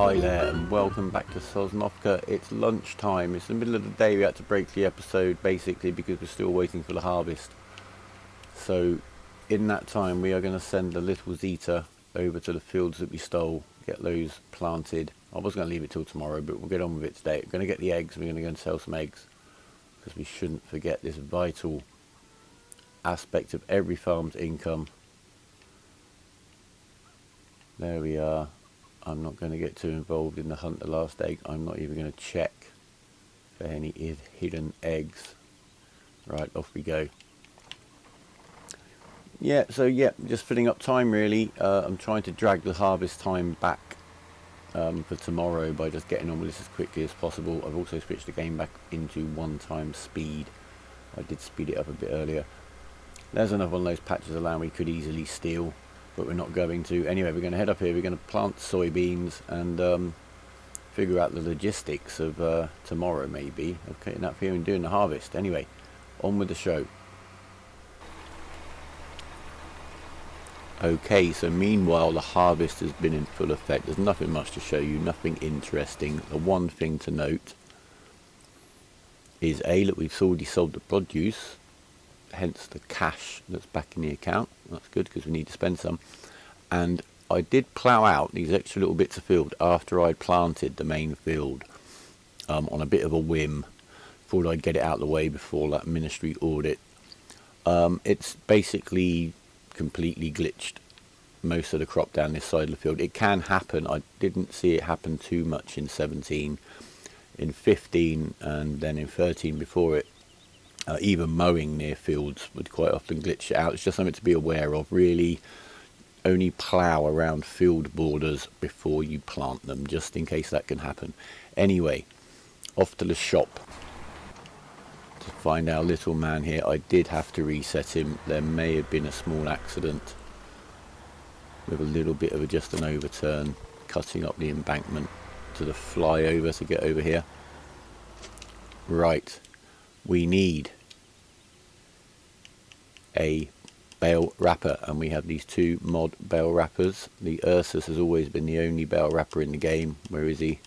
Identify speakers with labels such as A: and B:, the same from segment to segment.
A: Hi there and welcome back to Sosnovka. It's lunchtime. It's the middle of the day. We had to break the episode basically because we're still waiting for the harvest. So in that time we are going to send the little Zeta over to the fields that we stole, get those planted. I was going to leave it till tomorrow, but we'll get on with it today. We're going to get the eggs. We're going to go and sell some eggs because we shouldn't forget this vital aspect of every farm's income. There we are. I'm not going to get too involved in the hunt the last egg. I'm not even going to check for any hidden eggs. Right, off we go. Just filling up time really. I'm trying to drag the harvest time back for tomorrow by just getting on with this as quickly as possible. I've also switched the game back into 1x speed. I did speed it up a bit earlier. There's another one of those patches of land we could easily steal, but we're not going to. Anyway, we're going to head up here. We're going to plant soybeans and figure out the logistics of tomorrow maybe of getting up here and doing the harvest. Anyway, on with the show. Okay, so meanwhile the harvest has been in full effect. There's nothing much to show you, nothing interesting. The one thing to note is that we've already sold the produce, hence the cash that's back in the account. That's good because we need to spend some. And I did plough out these extra little bits of field after I'd planted the main field on a bit of a whim. Thought I'd get it out of the way before that ministry audit. It's basically completely glitched most of the crop down this side of the field. It can happen. I didn't see it happen too much in 17. In 15 and then in 13 before it, even mowing near fields would quite often glitch it out. It's just something to be aware of. Really only plough around field borders before you plant them, just in case that can happen. Anyway, off to the shop to find our little man here. I did have to reset him. There may have been a small accident with a little bit of just an overturn, cutting up the embankment to the flyover to get over here. Right, we need a bale wrapper, and we have these two mod bale wrappers. The Ursus has always been the only bale wrapper in the game. Where is he?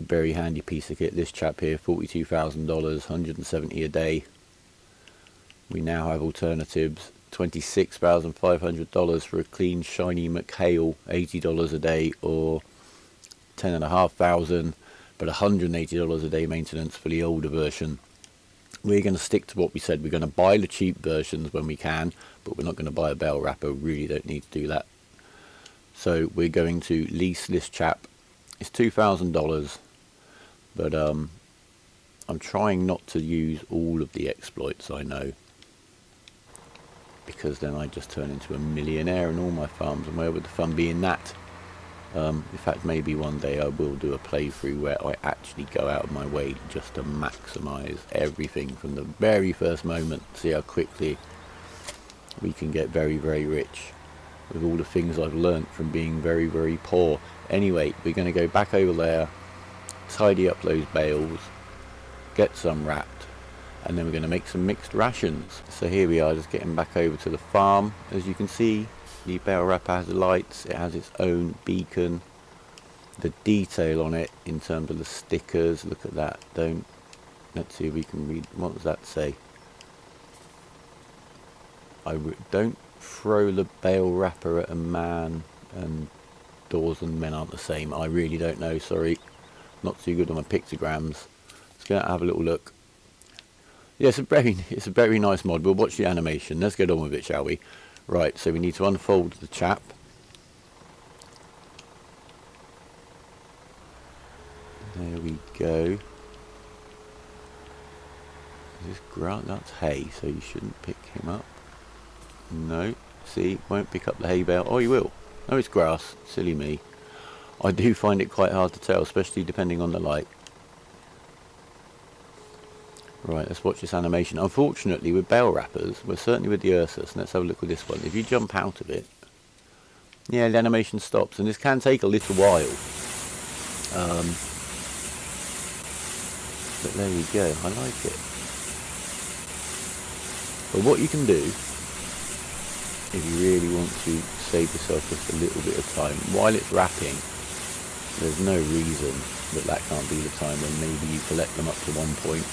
A: Very handy piece of kit. This chap here, $42,000, 170 a day. We now have alternatives. $26,500 for a clean shiny McHale, $80 a day, or $10,500, but $180 a day maintenance for the older version. We're going to stick to what we said. We're going to buy the cheap versions when we can, but we're not going to buy a bale wrapper. We really don't need to do that. So we're going to lease this chap. It's $2,000, but I'm trying not to use all of the exploits, I know, because then I just turn into a millionaire in all my farms, and where would the fun be in that? In fact, maybe one day I will do a playthrough where I actually go out of my way just to maximise everything from the very first moment. See how quickly we can get very, very rich with all the things I've learnt from being very, very poor. Anyway, we're going to go back over there, tidy up those bales, get some wrapped, and then we're going to make some mixed rations. So here we are, just getting back over to the farm. As you can see, the bale wrapper has lights, it has its own beacon. The detail on it in terms of the stickers, look at that. Let's see if we can read, what does that say? Don't throw the bale wrapper at a man, and doors and men aren't the same. I really don't know, sorry. Not too good on my pictograms. Let's go and have a little look. Yeah, it's a very nice mod. We'll watch the animation. Let's get on with it, shall we? Right, so we need to unfold the chap. There we go. Is this grass? That's hay, so you shouldn't pick him up. No, see, won't pick up the hay bale. Oh, you will. No, it's grass. Silly me. I do find it quite hard to tell, especially depending on the light. Right, let's watch this animation. Unfortunately, with bale wrappers, well, certainly with the Ursus, and let's have a look with this one. If you jump out of it, yeah, the animation stops, and this can take a little while. But there you go, I like it. But what you can do, if you really want to save yourself just a little bit of time, while it's wrapping, there's no reason that that can't be the time when maybe you collect them up to one point.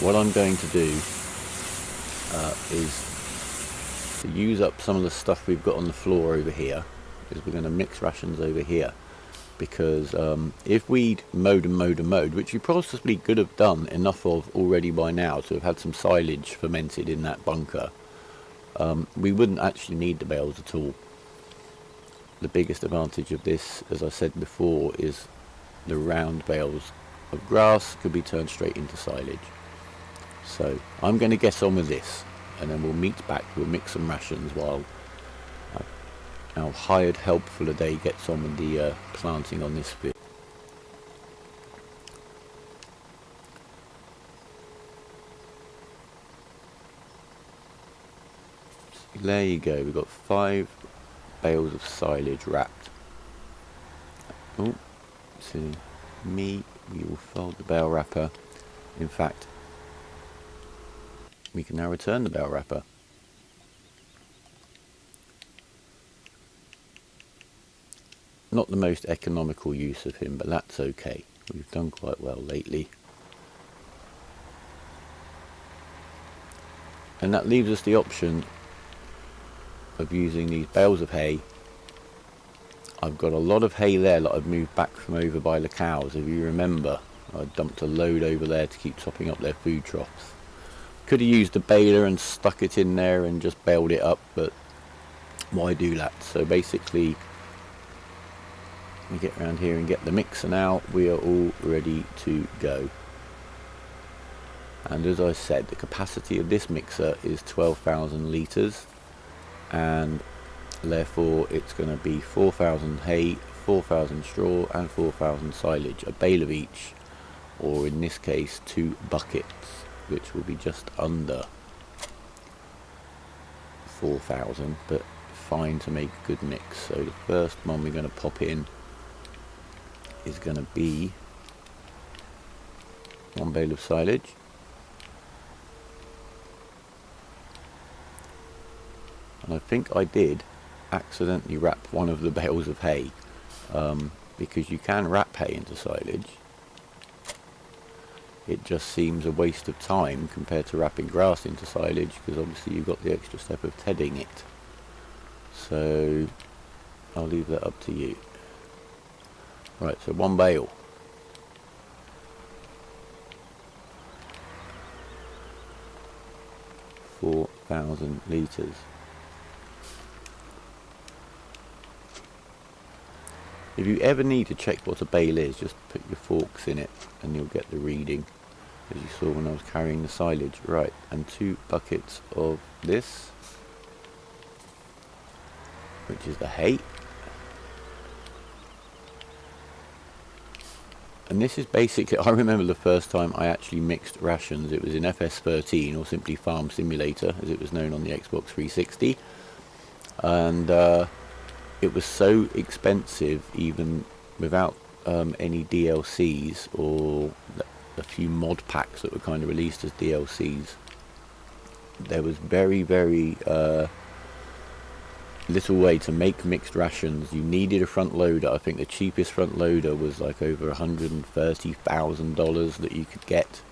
A: What I'm going to do is to use up some of the stuff we've got on the floor over here, is we're going to mix rations over here, because if we'd mowed, which we possibly could have done enough of already by now to have had some silage fermented in that bunker, we wouldn't actually need the bales at all. The biggest advantage of this, as I said before, is the round bales of grass could be turned straight into silage. So I'm going to get on with this, and then we'll meet back. We'll mix some rations while our hired help for the day gets on with the planting on this bit. So there you go. We've got 5 bales of silage wrapped. Oh, so we will fold the bale wrapper. In fact, we can now return the bale wrapper. Not the most economical use of him, but that's okay. We've done quite well lately. And that leaves us the option of using these bales of hay. I've got a lot of hay there that I've moved back from over by the cows. If you remember, I dumped a load over there to keep topping up their food troughs. Could have used the baler and stuck it in there and just baled it up, but why do that? So basically, we get around here and get the mixer now. We are all ready to go. And as I said, the capacity of this mixer is 12,000 litres, and therefore it's going to be 4,000 hay, 4,000 straw and 4,000 silage, a bale of each, or in this case 2 buckets, which will be just under 4,000, but fine to make a good mix. So the first one we're going to pop in is going to be 1 bale of silage, and I think I did accidentally wrap one of the bales of hay, because you can wrap hay into silage. It just seems a waste of time compared to wrapping grass into silage, because obviously you've got the extra step of tedding it. So I'll leave that up to you. Right, so 1 bale. (4,000 litres). If you ever need to check what a bale is, just put your forks in it and you'll get the reading, as you saw when I was carrying the silage. Right, and 2 buckets of this, which is the hay. And this is basically, I remember the first time I actually mixed rations, it was in FS13, or simply Farm Simulator as it was known on the Xbox 360, and it was so expensive, even without any DLCs or a few mod packs that were kind of released as DLCs. There was very little way to make mixed rations. You needed a front loader. I think the cheapest front loader was like over $130,000 that you could get,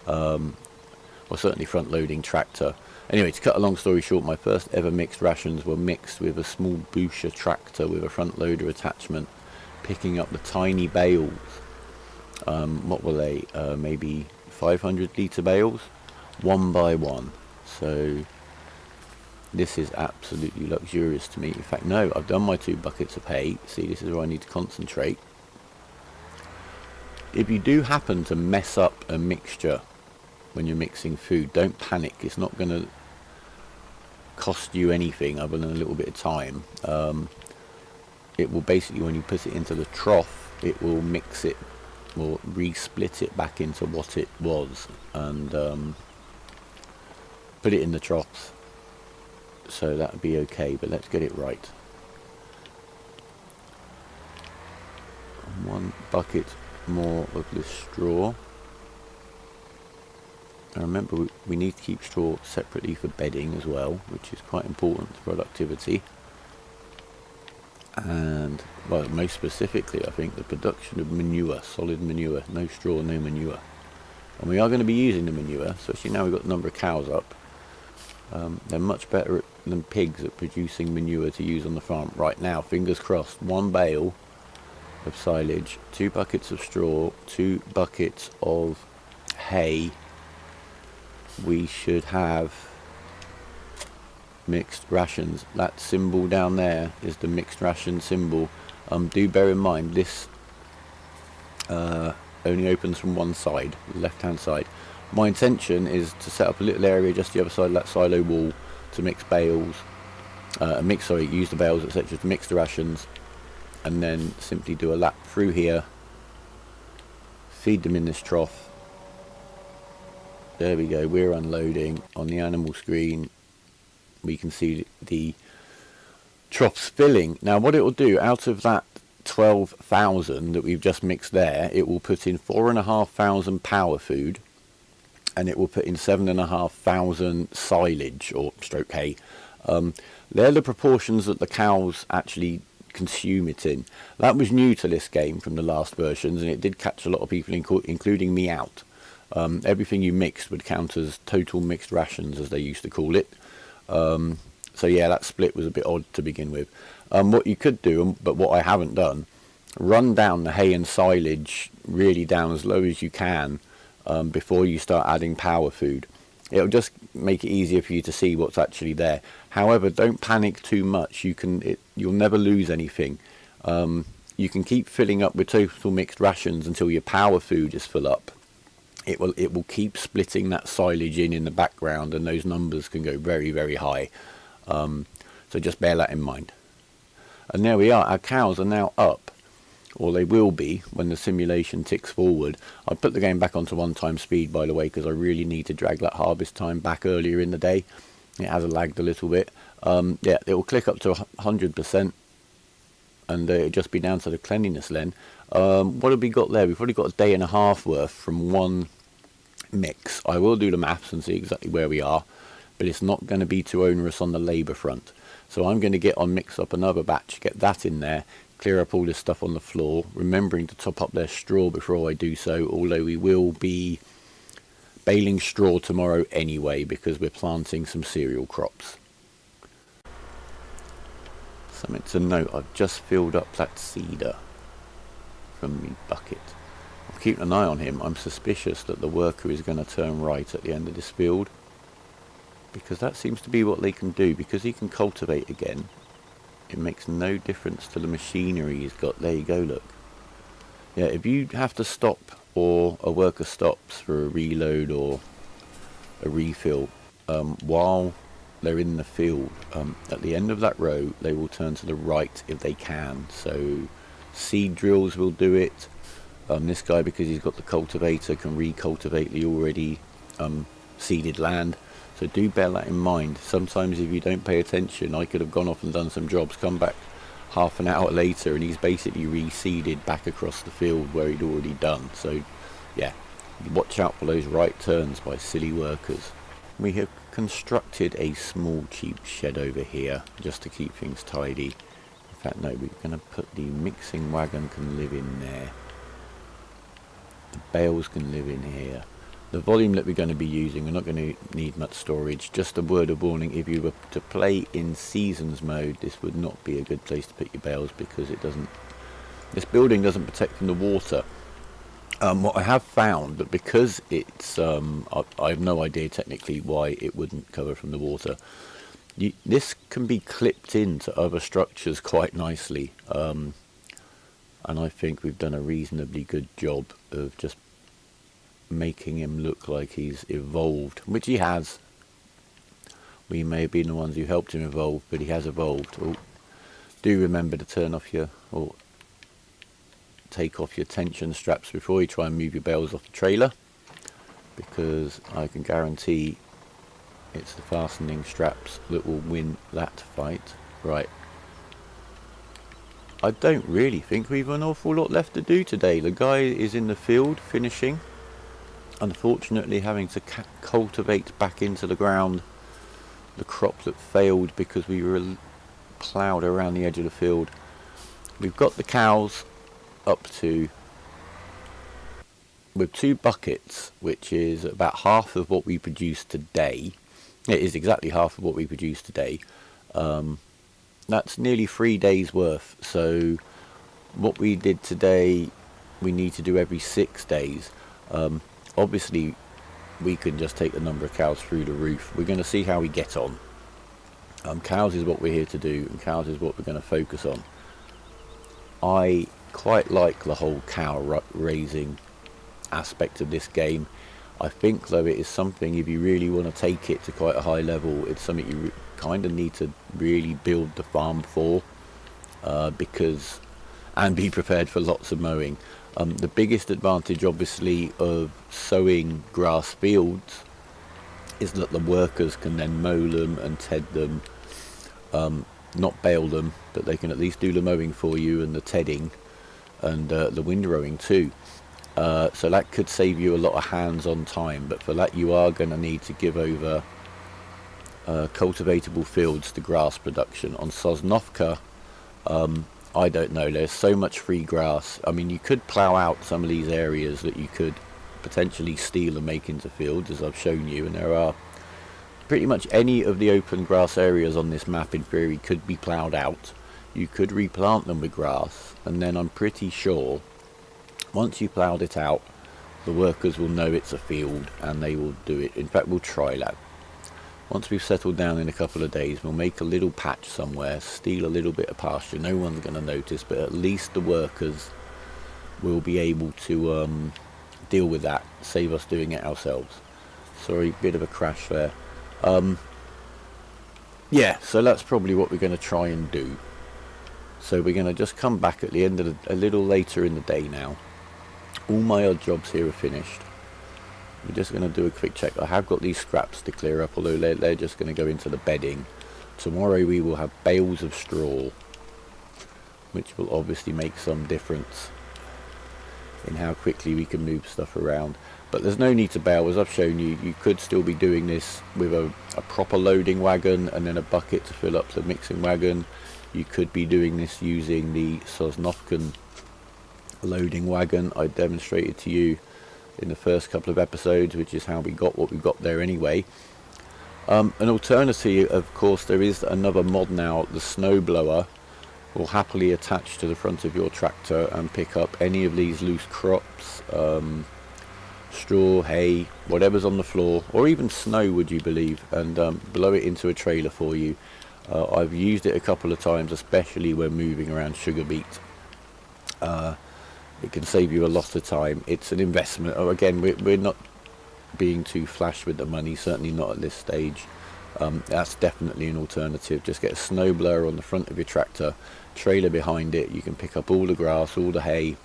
A: or certainly front loading tractor. Anyway, to cut a long story short, my first ever mixed rations were mixed with a small Busher tractor with a front loader attachment, picking up the tiny bales. What were they? Maybe 500 litre bales, 1 by 1. So this is absolutely luxurious to me. In fact, no, I've done my 2 buckets of hay. See, this is where I need to concentrate. If you do happen to mess up a mixture when you're mixing food, don't panic. It's not going to cost you anything other than a little bit of time. It will basically, when you put it into the trough, it will mix it or re-split it back into what it was, and put it in the troughs. So that would be okay, but let's get it right. 1 bucket more of this straw. And remember, we need to keep straw separately for bedding as well, which is quite important to productivity. and, well, most specifically I think the production of manure, solid manure, no straw, no manure. And we are going to be using the manure, especially now we've got the number of cows up. They're much better than pigs at producing manure to use on the farm. Right now, fingers crossed, 1 bale of silage, 2 buckets of straw, 2 buckets of hay. We should have mixed rations. That symbol down there is the mixed ration symbol. Do bear in mind this only opens from one side, the left hand side. My intention is to set up a little area just the other side of that silo wall to mix bales, use the bales, etc., to mix the rations, and then simply do a lap through here, feed them in this trough. There we go, we're unloading. On the animal screen we can see the troughs filling. Now what it will do, out of that 12,000 that we've just mixed there, it will put in 4,500 power food, and it will put in 7,500 silage or stroke hay. They're the proportions that the cows actually consume it in. That was new to this game from the last versions, and it did catch a lot of people, including me, out. Everything you mixed would count as total mixed rations, as they used to call it. So yeah, that split was a bit odd to begin with. What you could do, but what I haven't done, run down the hay and silage really down as low as you can before you start adding power food. It'll just make it easier for you to see what's actually there. However, don't panic too much. You'll never lose anything. You can keep filling up with total mixed rations until your power food is full up. It will keep splitting that silage in the background, and those numbers can go very, very high. So just bear that in mind. And there we are. Our cows are now up, or they will be when the simulation ticks forward. I put the game back onto 1x speed, by the way, because I really need to drag that harvest time back earlier in the day. It has lagged a little bit. Yeah, it will click up to 100%, and it'll just be down to the cleanliness then. What have we got there? We've probably got a day and a half worth from one mix. I will do the maths and see exactly where we are, but it's not going to be too onerous on the labour front. So I'm going to get on, mix up another batch, get that in there, clear up all this stuff on the floor, remembering to top up their straw before I do so, although we will be baling straw tomorrow anyway because we're planting some cereal crops. Something to note, I've just filled up that cedar from the bucket. I'm keeping an eye on him. I'm suspicious that the worker is going to turn right at the end of this field, because that seems to be what they can do. Because he can cultivate again, it makes no difference to the machinery he's got. There you go, look. Yeah, if you have to stop, or a worker stops for a reload or a refill while they're in the field, at the end of that row they will turn to the right if they can. So seed drills will do it. This guy, because he's got the cultivator, can recultivate the already seeded land. So do bear that in mind. Sometimes if you don't pay attention, I could have gone off and done some jobs, come back half an hour later, and he's basically reseeded back across the field where he'd already done. So yeah, watch out for those right turns by silly workers. We have constructed a small cheap shed over here just to keep things tidy. In fact, no, we're going to put the mixing wagon can live in there. The bales can live in here. The volume that we're going to be using, we're not going to need much storage. Just a word of warning, if you were to play in seasons mode, this would not be a good place to put your bales, because this building doesn't protect from the water. What I have found, that because it's, I have no idea technically why it wouldn't cover from the water. This can be clipped into other structures quite nicely. And I think we've done a reasonably good job of just making him look like he's evolved, which he has. We may have been the ones who helped him evolve, but he has evolved. Oh, do remember to turn off your, or take off your tension straps before you try and move your bales off the trailer, because I can guarantee it's the fastening straps that will win that fight. Right, I don't really think we've an awful lot left to do today. The guy is in the field finishing, unfortunately having to cultivate back into the ground the crop that failed because we were ploughed around the edge of the field. we've got the cows up to, with 2 buckets, which is about half of what we produce today. It is exactly half of what we produce today. That's nearly 3 days worth. So what we did today, we need to do every 6 days. Obviously, we can just take the number of cows through the roof. We're going to see how we get on. Cows is what we're here to do, and cows is what we're going to focus on. I quite like the whole cow raising aspect of this game. I think, though, it is something, if you really want to take it to quite a high level, it's something you kind of need to really build the farm for, because, and be prepared for lots of mowing. The biggest advantage, obviously, of sowing grass fields is that the workers can then mow them and ted them, not bale them, but they can at least do the mowing for you and the tedding and the windrowing too. So that could save you a lot of hands-on time, but for that you are going to need to give over cultivatable fields to grass production. On Sosnovka, I don't know, there's so much free grass. I mean, you could plough out some of these areas that you could potentially steal and make into fields, as I've shown you, and there are pretty much any of the open grass areas on this map in theory could be ploughed out. You could replant them with grass, and then I'm pretty sure once you ploughed it out, the workers will know it's a field and they will do it. In fact, we'll try that. Once we've settled down in a couple of days, we'll make a little patch somewhere, steal a little bit of pasture. No one's going to notice, but at least the workers will be able to deal with that, save us doing it ourselves. Sorry, bit of a crash there. Yeah, so that's probably what we're going to try and do. So we're going to just come back at the end of a little later in the day now. All my odd jobs here are finished. We're just going to do a quick check. I have got these scraps to clear up, although they're just going to go into the bedding. Tomorrow we will have bales of straw, which will obviously make some difference in how quickly we can move stuff around. But there's no need to bale, as I've shown you. You could still be doing this with a proper loading wagon and then a bucket to fill up the mixing wagon. You could be doing this using the Sosnovkan loading wagon I demonstrated to you in the first couple of episodes, which is how we got what we got there anyway. An alternative, of course, there is another mod now. The snowblower will happily attach to the front of your tractor and pick up any of these loose crops, straw, hay, whatever's on the floor, or even snow, would you believe, and blow it into a trailer for you. I've used it a couple of times, especially when moving around sugar beet. It can save you a lot of time. It's an investment. Again, we're not being too flash with the money, certainly not at this stage. That's definitely an alternative. Just get a snowblower on the front of your tractor, trailer behind it. You can pick up all the grass, all the hay,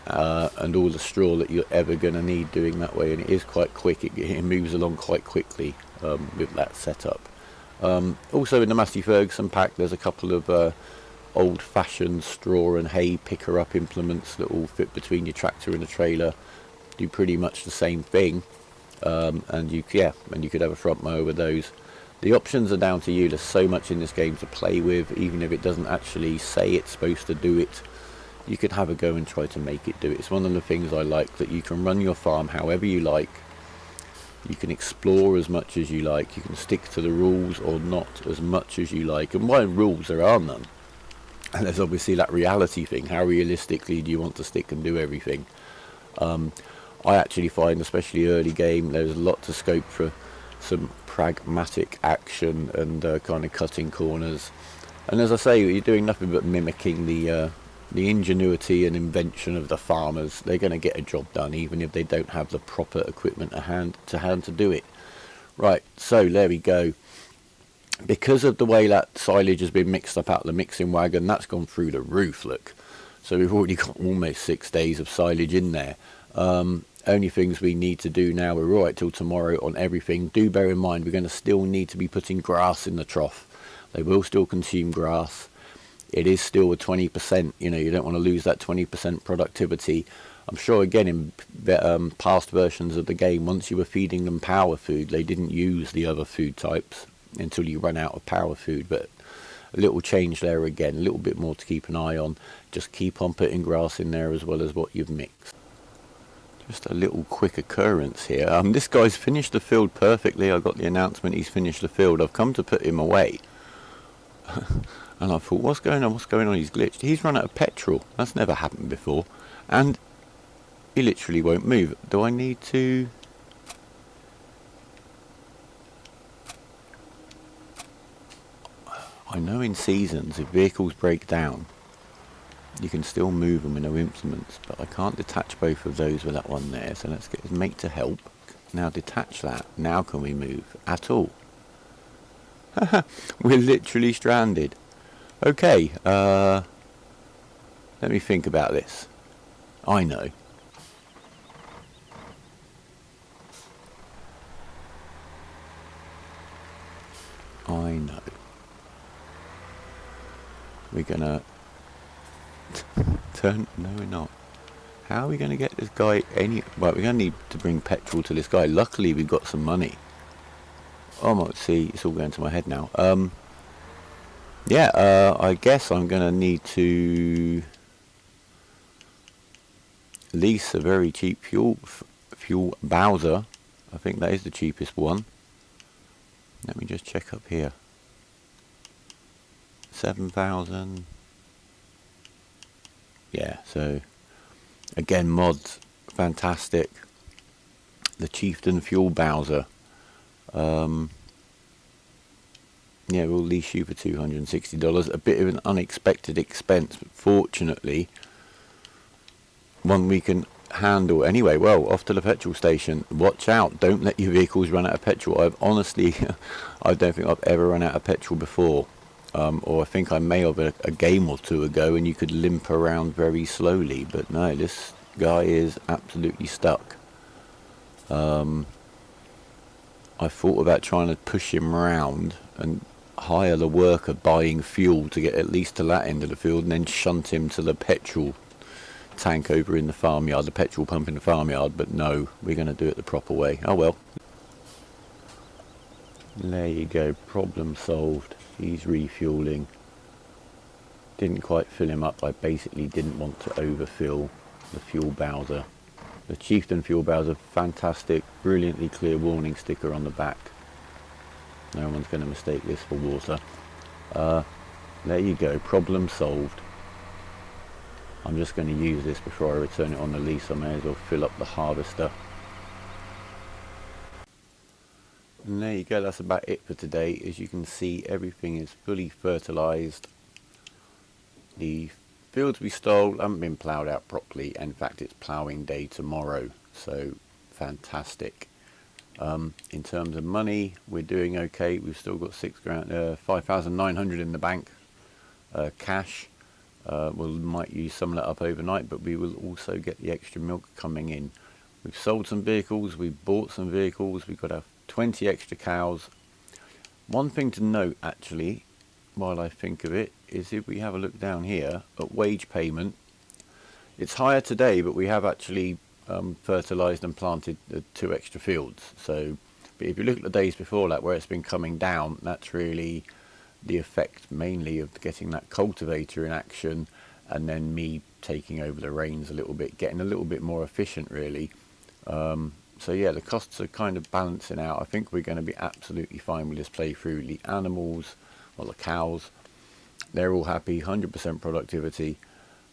A: and all the straw that you're ever going to need doing that way. And it is quite quick. It moves along quite quickly with that setup. Also in the Massey Ferguson pack, there's a couple of old-fashioned straw and hay picker-up implements that all fit between your tractor and the trailer. Do pretty much the same thing, and you could have a front mower with those. The options are down to you. There's so much in this game to play with. Even if it doesn't actually say it's supposed to do it, you could have a go and try to make it do it. It's one of the things I like, that you can run your farm however you like. You can explore as much as you like. You can stick to the rules or not as much as you like. And by rules, there are none. And there's obviously that reality thing. How realistically do you want to stick and do everything? I actually find, especially early game, there's a lot to scope for some pragmatic action and kind of cutting corners. And as I say, you're doing nothing but mimicking the ingenuity and invention of the farmers. They're going to get a job done, even if they don't have the proper equipment to hand to do it. Right, so there we go. Because of the way that silage has been mixed up out of the mixing wagon, that's gone through the roof, look. So we've already got almost 6 days of silage in there. Only things we need to do now, we're right till tomorrow on everything. Do bear in mind, we're going to still need to be putting grass in the trough. They will still consume grass. It is still a 20%, you know, you don't want to lose that 20% productivity. I'm sure, again, in past versions of the game, once you were feeding them power food, they didn't use the other food types until you run out of power food. But a little change there again, a little bit more to keep an eye on. Just keep on putting grass in there as well as what you've mixed. Just a little quick occurrence here. This guy's finished the field perfectly. I got the announcement he's finished the field. I've come to put him away. And I thought, what's going on? What's going on? He's glitched. He's run out of petrol. That's never happened before. And he literally won't move. Do I need to... I know in seasons, if vehicles break down, you can still move them with no implements, but I can't detach both of those with that one there. So let's get his mate to help. Now detach that. Now can we move at all? We're literally stranded. Okay, let me think about this. I know. We're gonna turn... No, we're not. How are we gonna get this guy any... Well, we're gonna need to bring petrol to this guy. Luckily, we've got some money. Oh, see, it's all going to my head now. Yeah, I guess I'm gonna need to lease a very cheap fuel Bowser. I think that is the cheapest one. Let me just check up here. 7,000. Yeah, so again, mods, fantastic. The Chieftain Fuel Bowser. Yeah, we'll lease you for $260. A bit of an unexpected expense, but fortunately, one we can handle. Anyway, well, off to the petrol station. Watch out, don't let your vehicles run out of petrol. I've honestly, I don't think I've ever run out of petrol before. Or I think I may have a game or two ago, and you could limp around very slowly. But no, this guy is absolutely stuck. I thought about trying to push him around and hire the worker buying fuel to get at least to that end of the field, and then shunt him to the petrol tank over in the farmyard, the petrol pump in the farmyard. But no, we're going to do it the proper way. Oh well. There you go, problem solved. He's refueling. Didn't quite fill him up. I basically didn't want to overfill the fuel Bowser. The Chieftain Fuel Bowser, fantastic, brilliantly clear warning sticker on the back. No one's going to mistake this for water. There you go, problem solved. I'm just going to use this before I return it on the lease. I may as well fill up the harvester. And there you go, that's about it for today. As you can see, everything is fully fertilised. The fields we stole haven't been ploughed out properly. In fact, it's ploughing day tomorrow, so fantastic. In terms of money, we're doing okay. We've still got 5,900 in the bank, cash. We might use some of that up overnight, but we will also get the extra milk coming in. We've sold some vehicles, we've bought some vehicles, we've got our 20 extra cows. One thing to note, actually, while I think of it, is if we have a look down here at wage payment, it's higher today, but we have actually fertilised and planted 2 extra fields. So, but if you look at the days before that, where it's been coming down, that's really the effect mainly of getting that cultivator in action, and then me taking over the reins a little bit, getting a little bit more efficient, really. So yeah, the costs are kind of balancing out. I think we're going to be absolutely fine with this playthrough. The animals, well, the cows, they're all happy, 100% productivity.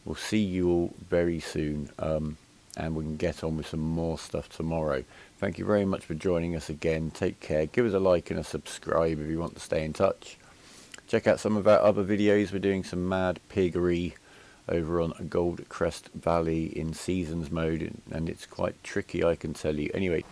A: We'll see you all very soon, and we can get on with some more stuff tomorrow. Thank you very much for joining us again. Take care. Give us a like and a subscribe if you want to stay in touch. Check out some of our other videos. We're doing some mad piggery over on Gold Crest Valley in seasons mode, and it's quite tricky, I can tell you. Anyway,